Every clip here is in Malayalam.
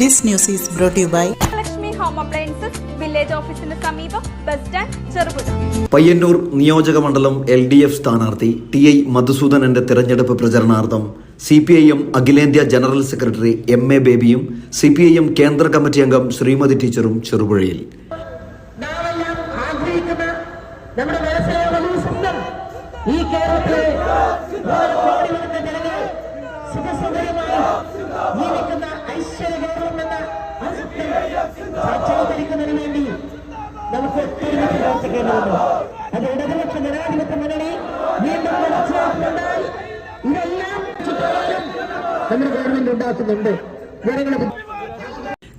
This news is brought to you by Lakshmi Home Appliances, Village Office in the സമീപം ബസ് സ്റ്റാൻഡ് ചെറുപുഴ. പയ്യന്നൂർ നിയോജക മണ്ഡലം LDF സ്ഥാനാർത്ഥി TI മധുസൂദനന്റെ തെരഞ്ഞെടുപ്പ് പ്രചരണാർത്ഥം CPIM അഖിലേന്ത്യാ ജനറൽ സെക്രട്ടറി MA ബേബിയും CPIM കേന്ദ്ര കമ്മിറ്റി അംഗം ശ്രീമതി ടീച്ചറും ചെറുപുഴയിൽ.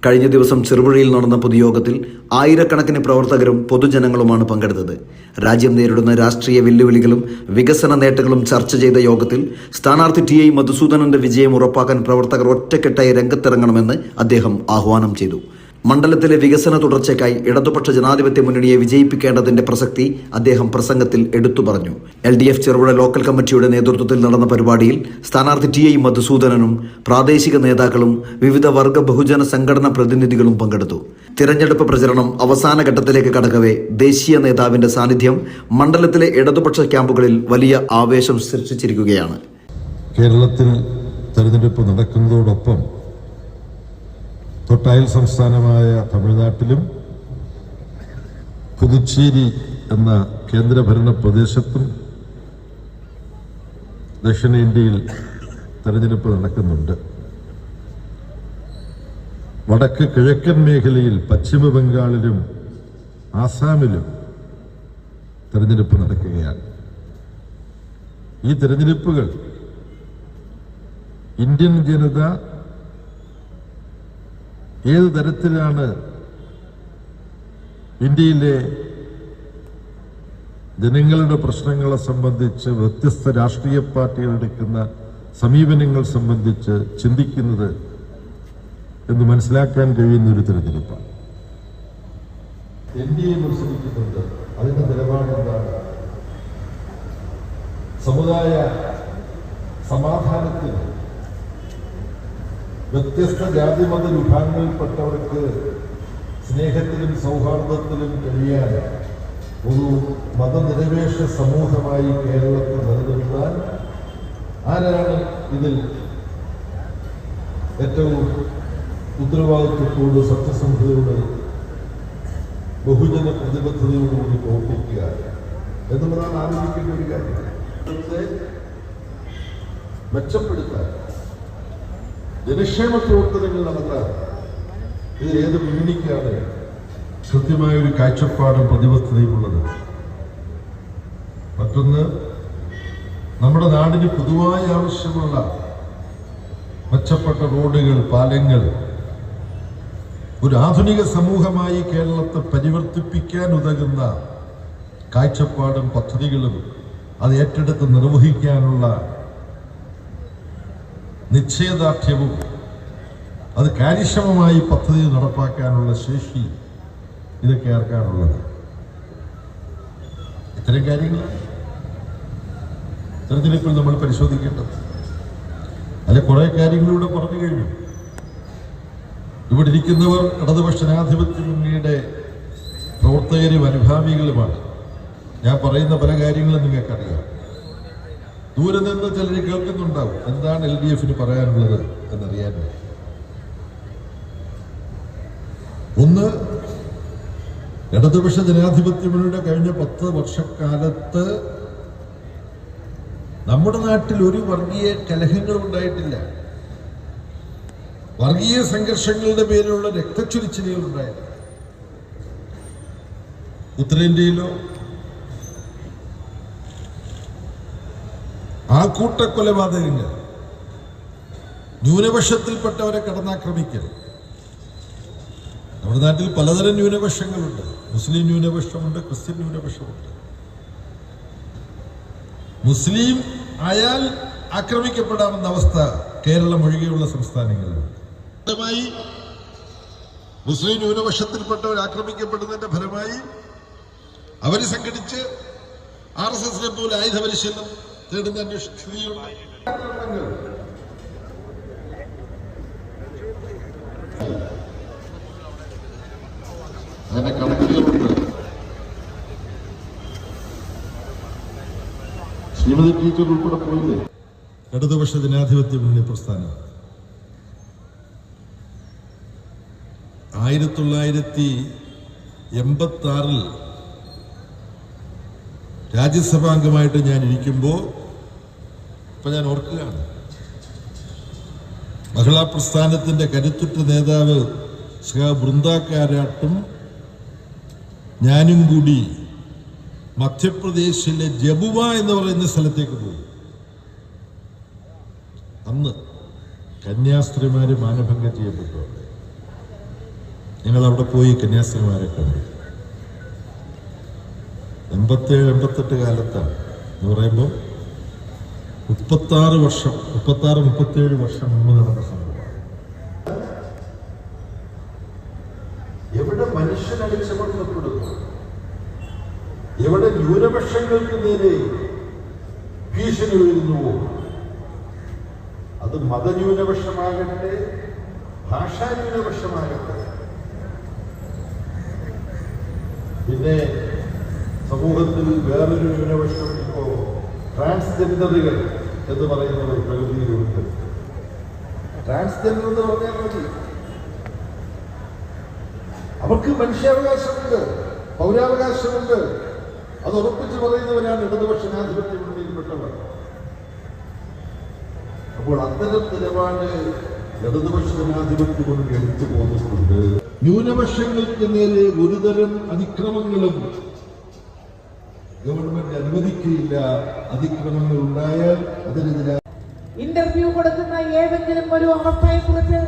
കഴിഞ്ഞ ദിവസം ചെറുപുഴയിൽ നടന്ന പൊതുയോഗത്തിൽ ആയിരക്കണക്കിന് പ്രവർത്തകരും പൊതുജനങ്ങളുമാണ് പങ്കെടുത്തത്. രാജ്യം നേരിടുന്ന രാഷ്ട്രീയ വെല്ലുവിളികളും വികസന നേട്ടങ്ങളും ചർച്ച ചെയ്ത യോഗത്തിൽ സ്ഥാനാർത്ഥി TI മധുസൂദനന്റെ വിജയം ഉറപ്പാക്കാൻ പ്രവർത്തകർ ഒറ്റക്കെട്ടായി രംഗത്തിറങ്ങണമെന്ന് അദ്ദേഹം ആഹ്വാനം ചെയ്തു. മണ്ഡലത്തിലെ വികസന തുടർച്ചയ്ക്കായി ഇടതുപക്ഷ ജനാധിപത്യ മുന്നണിയെ വിജയിപ്പിക്കേണ്ടതിന്റെ പ്രസക്തി അദ്ദേഹം പ്രസംഗത്തിൽ എടുത്തു പറഞ്ഞു. LDF ചെറുപുഴ ലോക്കൽ കമ്മിറ്റിയുടെ നേതൃത്വത്തിൽ നടന്ന പരിപാടിയിൽ സ്ഥാനാർത്ഥി TI മധുസൂദനനും പ്രാദേശിക നേതാക്കളും വിവിധ വർഗ ബഹുജന സംഘടനാ പ്രതിനിധികളും പങ്കെടുത്തു. തിരഞ്ഞെടുപ്പ് പ്രചരണം അവസാന ഘട്ടത്തിലേക്ക് കടക്കവേ ദേശീയ നേതാവിന്റെ സാന്നിധ്യം മണ്ഡലത്തിലെ ഇടതുപക്ഷ ക്യാമ്പുകളിൽ വലിയ ആവേശം സൃഷ്ടിച്ചിരിക്കുകയാണ്. കേരളത്തിൽ തെരഞ്ഞെടുപ്പ് നടക്കുന്നതോടൊപ്പം തൊട്ടയൽ സംസ്ഥാനമായ തമിഴ്നാട്ടിലും പുതുച്ചേരി എന്ന കേന്ദ്രഭരണ പ്രദേശത്തും ദക്ഷിണേന്ത്യയിൽ തെരഞ്ഞെടുപ്പ് നടക്കുന്നുണ്ട്. വടക്ക് കിഴക്കൻ മേഖലയിൽ പശ്ചിമ ബംഗാളിലും ആസാമിലും തെരഞ്ഞെടുപ്പ് നടക്കുകയാണ്. ഈ തെരഞ്ഞെടുപ്പുകൾ ഇന്ത്യൻ ജനത ഏത് തരത്തിലാണ് ഇന്ത്യയിലെ ജനങ്ങളുടെ പ്രശ്നങ്ങളെ സംബന്ധിച്ച് വ്യത്യസ്ത രാഷ്ട്രീയ പാർട്ടികൾ എടുക്കുന്ന സമീപനങ്ങൾ സംബന്ധിച്ച് ചിന്തിക്കുന്നത് എന്ന് മനസ്സിലാക്കാൻ കഴിയുന്ന ഒരു തെരഞ്ഞെടുപ്പാണ്. NDA മത്സരിക്കുന്നുണ്ട്. അതിന്റെ നിലപാട് എന്താണ്? സമുദായ സമാധാനത്തിന് വ്യത്യസ്ത ജാതിമത വിഭാഗങ്ങളിൽപ്പെട്ടവർക്ക് സ്നേഹത്തിലും സൗഹാർദ്ദത്തിലും കഴിയാൻ ഒരു മതനിരപേക്ഷ സമൂഹമായി കേരളത്തിൽ നിലനിർത്താൻ ആരാണ് ഇതിൽ ഏറ്റവും ഉത്തരവാദിത്വത്തോട് സത്യസന്ധതയോട് ബഹുജന പ്രതിബദ്ധതയോടുകൂടി പ്രവർത്തിക്കുക എന്നുള്ളതാണ് ആലോചിക്കേണ്ട ഒരു കാര്യം. മെച്ചപ്പെടുത്താൻ ജനക്ഷേമ പ്രവർത്തനങ്ങൾ നടത്താൻ ഇത് ഏത് മുന്നണിക്കാണ് കൃത്യമായൊരു കാഴ്ചപ്പാടും പ്രതിബദ്ധതയുമുള്ളത്? മറ്റൊന്ന്, നമ്മുടെ നാടിന് പൊതുവായി ആവശ്യമുള്ള മെച്ചപ്പെട്ട റോഡുകൾ, പാലങ്ങൾ, ഒരു ആധുനിക സമൂഹമായി കേരളത്തെ പരിവർത്തിപ്പിക്കാൻ ഉതകുന്ന കാഴ്ചപ്പാടും പദ്ധതികളും അത് ഏറ്റെടുത്ത് നിർവഹിക്കാനുള്ള നിശ്ചയദാർഢ്യവും അത് കാര്യക്ഷമമായി പദ്ധതി നടപ്പാക്കാനുള്ള ശേഷി ഇതൊക്കെ ആർക്കാണുള്ളത്? ഇത്തരം കാര്യങ്ങൾ തെരഞ്ഞെടുപ്പിൽ നമ്മൾ പരിശോധിക്കേണ്ടത്. അതിൽ കുറെ കാര്യങ്ങളിലൂടെ പറഞ്ഞു കഴിഞ്ഞു. ഇവിടെ ഇരിക്കുന്നവർ ഇടതുപക്ഷ ജനാധിപത്യ മുന്നണിയുടെ പ്രവർത്തകരും അനുഭാവികളുമാണ്. ഞാൻ പറയുന്ന പല കാര്യങ്ങളും നിങ്ങൾക്കറിയാം. ദൂരെ നിന്ന് ചിലർ കേൾക്കുന്നുണ്ടാവും എന്താണ് LDFന് പറയാനുള്ളത് എന്നറിയാൻ. ഒന്ന്, ഇടതുപക്ഷ ജനാധിപത്യ മുന്നണിയുടെ കഴിഞ്ഞ 10 വർഷക്കാലത്ത് നമ്മുടെ നാട്ടിൽ ഒരു വർഗീയ കലഹങ്ങളും ഉണ്ടായിട്ടില്ല. വർഗീയ സംഘർഷങ്ങളുടെ പേരിലുള്ള രക്തച്ചൊരിച്ചിലുകൾ ഉണ്ടായിട്ടില്ല. ഉത്തരേന്ത്യയിലോ ആൾക്കൂട്ടക്കൊലപാതകങ്ങൾ, ന്യൂനപക്ഷത്തിൽപ്പെട്ടവരെ കടന്നാക്രമിക്കൽ. നമ്മുടെ നാട്ടിൽ പലതരം ന്യൂനപക്ഷങ്ങളുണ്ട്. മുസ്ലിം ന്യൂനപക്ഷമുണ്ട്, ക്രിസ്ത്യൻ ന്യൂനപക്ഷമുണ്ട്. മുസ്ലിം ആയാൽ ആക്രമിക്കപ്പെടാമെന്ന അവസ്ഥ കേരളം ഒഴികെയുള്ള സംസ്ഥാനങ്ങളിലുണ്ട്. മുസ്ലിം ന്യൂനപക്ഷത്തിൽപ്പെട്ടവർ ആക്രമിക്കപ്പെടുന്നതിന്റെ ഫലമായി അവർ സംഘടിച്ച് RSSനെ പോലെ ആയുധ പരിശീലനം തേടുന്ന സ്ഥിതിയുണ്ട്. ശ്രീമതി ടീച്ചർ ഉൾപ്പെടെ പോയില്ലേ? ഇടതുപക്ഷ ജനാധിപത്യ മുന്നണി പ്രസ്ഥാനം 1986 രാജ്യസഭാംഗമായിട്ട് ഞാൻ ഇരിക്കുമ്പോൾ ഇപ്പൊ ഞാൻ ഓർക്കുകയാണ്, മഹിളാ പ്രസ്ഥാനത്തിന്റെ കരുത്തുറ്റ നേതാവ് ശ്രീ ബൃന്ദാക്കാരാട്ടും ഞാനും കൂടി മധ്യപ്രദേശിലെ ജബുവ എന്ന് പറയുന്ന സ്ഥലത്തേക്ക് പോയി. അന്ന് കന്യാസ്ത്രീമാര് മാനഭംഗം ചെയ്യപ്പെട്ടു. ഞങ്ങൾ അവിടെ പോയി കന്യാസ്ത്രീമാരെ കണ്ടു. 87-88 കാലത്താണ് എന്ന് പറയുമ്പോൾ 37 വർഷം മുമ്പ് നടന്ന സംഭവം. എവിടെ മനുഷ്യൻ അടിച്ചമർത്തപ്പെടുന്നു, എവിടെ ന്യൂനപക്ഷങ്ങൾക്ക് നേരെ ഭീഷണി ഉയരുന്നുവോ, അത് മതന്യൂനപക്ഷമാകട്ടെ, ഭാഷാ ന്യൂനപക്ഷമാകട്ടെ, പിന്നെ സമൂഹത്തിൽ വേറൊരു ന്യൂനപക്ഷം ഇപ്പോ ട്രാൻസ്ജെൻഡറുകൾ എന്ന് പറയുന്ന ഒരു പ്രകൃതിയിലുണ്ട്. ട്രാൻസ്ജെൻഡർ എന്ന് പറഞ്ഞാൽ മതി, അവർക്ക് മനുഷ്യാവകാശമുണ്ട്, പൗരാവകാശമുണ്ട്. അത് ഉറപ്പിച്ചു പറയുന്നവരാണ് ഇടതുപക്ഷ ജനാധിപത്യ മുന്നണിയിൽപ്പെട്ടവർ. അപ്പോൾ അത്തരം നിലപാട് ഇടതുപക്ഷ ജനാധിപത്യ മുന്നണി എടുത്തു പോന്നിട്ടുണ്ട്. ന്യൂനപക്ഷങ്ങൾക്ക് നേരെ ഗുരുതരം അതിക്രമങ്ങളും ഗവൺമെന്റ് അനുവദിക്കില്ല. അതിക്രമങ്ങൾ ഉണ്ടായാൽ അതിനെതിരെ ഇന്റർവ്യൂ കൊടുക്കുന്ന ഏതെങ്കിലും ഒരു അവസ്ഥയെ കുറിച്ച്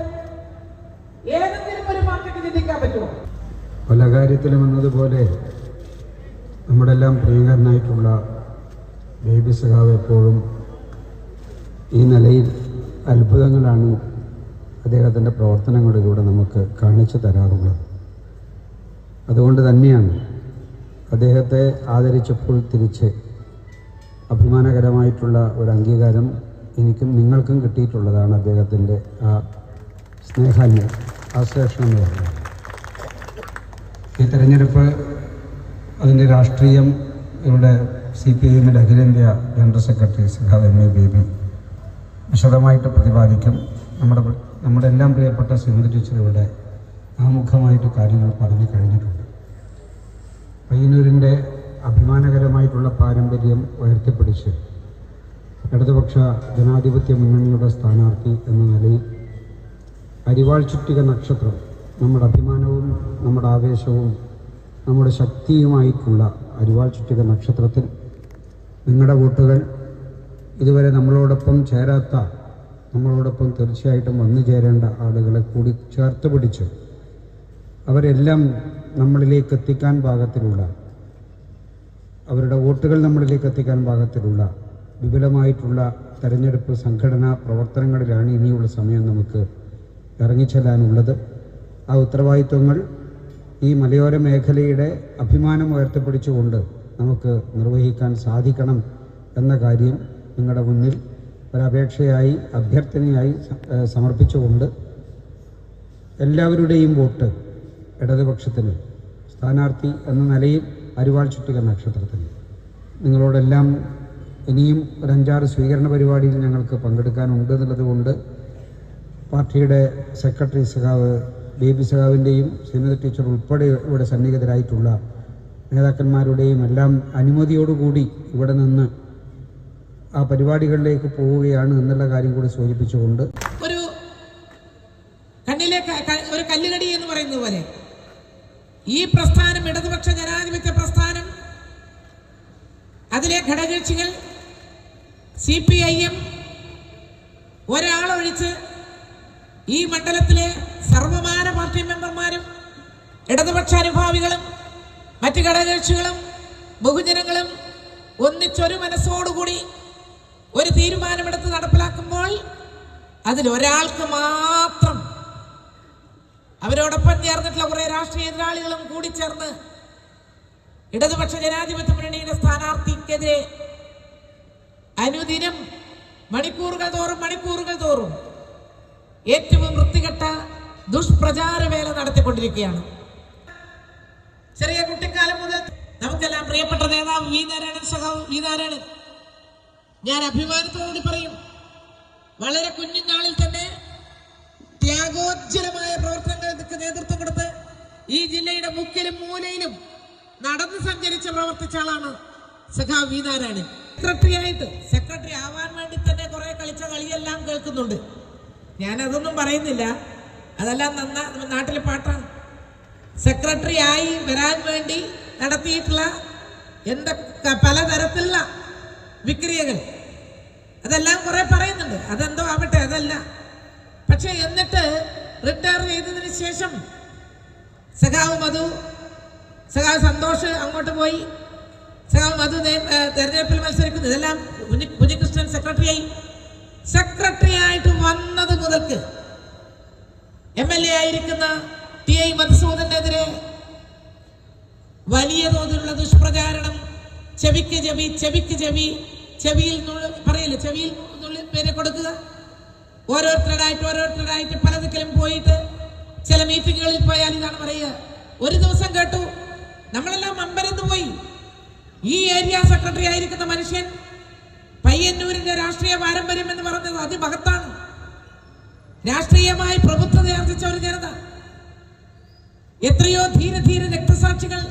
ഏതെങ്കിലും ഒരു മാർക്കറ്റ് ചിന്തിക്കാൻ പറ്റുമോ? പല കാര്യത്തിലും എന്നതുപോലെ നമ്മുടെ എല്ലാം പ്രിയങ്കരനായിട്ടുള്ള ബേബി സഖാവ് എപ്പോഴും ഈ നിലയിൽ അത്ഭുതങ്ങളാണ് അദ്ദേഹത്തിൻ്റെ പ്രവർത്തനങ്ങളിലൂടെ നമുക്ക് കാണിച്ചു തരാറുള്ളത്. അതുകൊണ്ട് തന്നെയാണ് അദ്ദേഹത്തെ ആദരിച്ചപ്പോൾ തിരിച്ച് അഭിമാനകരമായിട്ടുള്ള ഒരു അംഗീകാരം എനിക്കും നിങ്ങൾക്കും കിട്ടിയിട്ടുള്ളതാണ്. അദ്ദേഹത്തിൻ്റെ ആ സ്നേഹാന്യം, ആശ്ലേഷണം എന്ന് പറയുന്നത്. ഈ തെരഞ്ഞെടുപ്പ് അതിൻ്റെ രാഷ്ട്രീയം ഇവിടെ CPIMൻ്റെ അഖിലേന്ത്യാ ജനറൽ സെക്രട്ടറി സഖാവ് MA ബേബി വിശദമായിട്ട് പ്രതിപാദിക്കും. നമ്മുടെ എല്ലാം പ്രിയപ്പെട്ട ശ്രീമതി ടീച്ചർ ഇവിടെ ആമുഖമായിട്ട് കാര്യങ്ങൾ പറഞ്ഞു കഴിഞ്ഞിട്ടുണ്ട്. പയ്യന്നൂരിൻ്റെ അഭിമാനകരമായിട്ടുള്ള പാരമ്പര്യം ഉയർത്തിപ്പിടിച്ച് ഇടതുപക്ഷ ജനാധിപത്യ മുന്നണിയുടെ സ്ഥാനാർത്ഥി എന്ന നിലയിൽ അരിവാൾ ചുറ്റിക നക്ഷത്രം നമ്മുടെ അഭിമാനവും നമ്മുടെ ആവേശവും നമ്മുടെ ശക്തിയുമായിട്ടുള്ള അരിവാൾ ചുറ്റിക നക്ഷത്രത്തിൽ നിങ്ങളുടെ വോട്ടുകൾ ഇതുവരെ നമ്മളോടൊപ്പം ചേരാത്ത, നമ്മളോടൊപ്പം തീർച്ചയായിട്ടും വന്നു ചേരേണ്ട ആളുകളെ കൂടി ചേർത്ത് പിടിച്ച് അവരെല്ലാം നമ്മളിലേക്ക് എത്തിക്കാൻ പാകത്തിലുള്ള, അവരുടെ വോട്ടുകൾ നമ്മളിലേക്ക് എത്തിക്കാൻ പാകത്തിലുള്ള വിപുലമായിട്ടുള്ള തെരഞ്ഞെടുപ്പ് സംഘടനാ പ്രവർത്തനങ്ങളിലാണ് ഇനിയുള്ള സമയം നമുക്ക് ഇറങ്ങിച്ചെല്ലാനുള്ളത്. ആ ഉത്തരവാദിത്വങ്ങൾ ഈ മലയോര മേഖലയുടെ അഭിമാനം ഉയർത്തിപ്പിടിച്ചുകൊണ്ട് നമുക്ക് നിർവഹിക്കാൻ സാധിക്കണം എന്ന കാര്യം നിങ്ങളുടെ മുന്നിൽ ഒരപേക്ഷയായി, അഭ്യർത്ഥനയായി സമർപ്പിച്ചുകൊണ്ട് എല്ലാവരുടെയും വോട്ട് ഇടതുപക്ഷത്തിന് സ്ഥാനാർത്ഥി എന്ന നിലയിൽ അരിവാൾ ചുറ്റിക നക്ഷത്രത്തിന് നിങ്ങളോടെല്ലാം ഇനിയും ഒരു 5-6 സ്വീകരണ പരിപാടിയിൽ ഞങ്ങൾക്ക് പങ്കെടുക്കാനുണ്ട് എന്നുള്ളതുകൊണ്ട് പാർട്ടിയുടെ സെക്രട്ടറി സഖാവ് ബേബി സഖാവിൻ്റെയും ശ്രീമതി ടീച്ചർ ഉൾപ്പെടെ ഇവിടെ സന്നിഹിതരായിട്ടുള്ള നേതാക്കന്മാരുടെയും എല്ലാം അനുമതിയോടുകൂടി ഇവിടെ നിന്ന് ആ പരിപാടികളിലേക്ക് പോവുകയാണ് എന്നുള്ള കാര്യം കൂടി സൂചിപ്പിച്ചുകൊണ്ട് ഒരു കണ്ണിലേക്ക് ഒരു കല്ലുകടി എന്ന് പറയുന്നത് പോലെ ഈ പ്രസ്ഥാനം, ഇടതുപക്ഷ ജനാധിപത്യ പ്രസ്ഥാനം, അതിലെ ഘടകകക്ഷികൾ CPIM ഒരാളൊഴിച്ച് ഈ മണ്ഡലത്തിലെ സർവമാന പാർട്ടി മെമ്പർമാരും ഇടതുപക്ഷ അനുഭാവികളും മറ്റ് ഘടകകക്ഷികളും ബഹുജനങ്ങളും ഒന്നിച്ചൊരു മനസ്സോടുകൂടി ഒരു തീരുമാനമെടുത്ത് നടപ്പിലാക്കുമ്പോൾ അതിലൊരാൾക്ക് മാത്രം, അവരോടൊപ്പം ചേർന്നിട്ടുള്ള കുറെ രാഷ്ട്രീയ എതിരാളികളും കൂടി ചേർന്ന് ഇടതുപക്ഷ ജനാധിപത്യ മുന്നണിയുടെ സ്ഥാനാർത്ഥിക്കെതിരെ അനുദിനം മണിക്കൂറുകൾ തോറും ഏറ്റവും വൃത്തികെട്ട ദുഷ്പ്രചാര വേല നടത്തിക്കൊണ്ടിരിക്കുകയാണ്. ചെറിയ കുട്ടിക്കാലം മുതൽ നമുക്കെല്ലാം പ്രിയപ്പെട്ട നേതാവ് വി നാരായണൻ ഞാൻ അഭിമാനത്തോടുകൂടി പറയും, വളരെ കുഞ്ഞുനാളിൽ തന്നെ ത്യാഗോജ്ജലമായ പ്രവർത്തനങ്ങൾക്ക് നേതൃത്വം കൊടുത്ത് ഈ ജില്ലയുടെ മുക്കിലും മൂലയിലും നടന്ന് സഞ്ചരിച്ച് പ്രവർത്തിച്ച ആളാണ് സഖാവ് വി നാരായണൻ. സെക്രട്ടറി ആവാൻ വേണ്ടി തന്നെ കുറെ കളിച്ച കളിയെല്ലാം കേൾക്കുന്നുണ്ട്. ഞാൻ അതൊന്നും പറയുന്നില്ല, അതെല്ലാം നാട്ടിലെ പാട്ടാണ്. സെക്രട്ടറി ആയി വരാൻ വേണ്ടി നടത്തിയിട്ടുള്ള പലതരത്തിലുള്ള വിക്രിയകൾ അതെല്ലാം കുറെ പറയുന്നുണ്ട്. അതെന്തോ ആവട്ടെ, അതല്ല. പക്ഷെ എന്നിട്ട് റിട്ടയർ ചെയ്തതിന് ശേഷം സഖാവ് മധു, സഖാവ് സന്തോഷ് അങ്ങോട്ട് പോയി, സഖാവ് മധു തെരഞ്ഞെടുപ്പിൽ മത്സരിക്കുന്നു. ഇതെല്ലാം കുഞ്ഞികൃഷ്ണൻ സെക്രട്ടറി ആയിട്ട് വന്നത് മുതൽക്ക് MLA ആയിരിക്കുന്ന TI മധുസൂദനെതിരെ വലിയ തോതിലുള്ള ദുഷ്പ്രചാരണം, ചെവിക്ക് ചെവിയിൽ പറയില്ല, ചെവിയിൽ പേരെ കൊടുക്കുക, ഓരോരുത്തരായിട്ട് പല ദിക്കിലും പോയിട്ട് ചില മീറ്റിങ്ങുകളിൽ പോയാൽ ഇതാണ് പറയുക. ഒരു ദിവസം കേട്ടു, നമ്മളെല്ലാം അമ്പരന്ന് പോയി. ഈ ഏരിയ സെക്രട്ടറി ആയിരിക്കുന്ന മനുഷ്യൻ പയ്യന്നൂരിന്റെ രാഷ്ട്രീയ പാരമ്പര്യം എന്ന് പറയുന്നത് അതിമഹത്താണ്. രാഷ്ട്രീയമായി പ്രബുദ്ധത ആർജിച്ച ഒരു ജനത, എത്രയോ ധീര രക്തസാക്ഷികൾ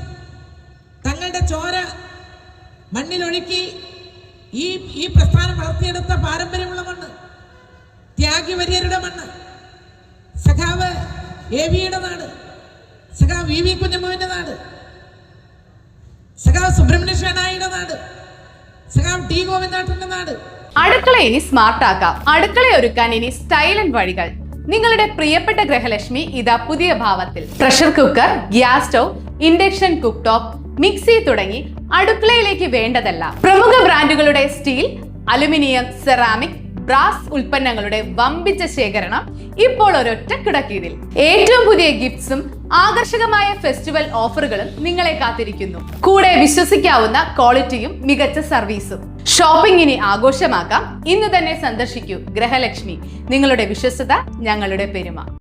തങ്ങളുടെ ചോര മണ്ണിലൊഴുക്കി ഈ പ്രസ്ഥാനം വളർത്തിയെടുത്ത പാരമ്പര്യമുള്ള മണ്ണ്, ത്യാഗിവര്യരുടെ മണ്ണ്, സഖാവ് AVയുടെ നാട്, സഖാവ് VV കുഞ്ഞമ്മൂവിന്റെ നാട്, സഖാവ് സുബ്രഹ്മണ്യ ഷേണായിയുടെ നാട്, സഖാവ് T ഗോവിന്ദാട്ടന്റെ നാട്. അടുക്കള ഇനി സ്മാർട്ട് ആക്കാം. അടുക്കള ഒരുക്കാൻ ഇനി സ്റ്റൈലൻ വഴികൾ. നിങ്ങളുടെ പ്രിയപ്പെട്ട ഗൃഹലക്ഷ്മി ഇതാ പുതിയ ഭാവത്തിൽ. Pressure cooker, gas stove, induction cook top, mixie തുടങ്ങി അടുക്കളയിലേക്ക് വേണ്ടതെല്ലാം. പ്രമുഖ ബ്രാൻഡുകളുടെ സ്റ്റീൽ, അലുമിനിയം, സെറാമിക്, ബ്രാസ് ഉൽപ്പന്നങ്ങളുടെ വമ്പിച്ച ശേഖരണം ഇപ്പോൾ ഒരൊറ്റ കിടക്കീഴിൽ. ഏറ്റവും പുതിയ ഗിഫ്റ്റ്സും ആകർഷകമായ ഫെസ്റ്റിവൽ ഓഫറുകളും നിങ്ങളെ കാത്തിരിക്കുന്നു. കൂടെ വിശ്വസിക്കാവുന്ന ക്വാളിറ്റിയും മികച്ച സർവീസും. ഷോപ്പിംഗിനെ ആഘോഷമാക്കാം. ഇന്ന് തന്നെ സന്ദർശിക്കൂ ഗൃഹലക്ഷ്മി. നിങ്ങളുടെ വിശ്വസ്തത ഞങ്ങളുടെ പെരുമ.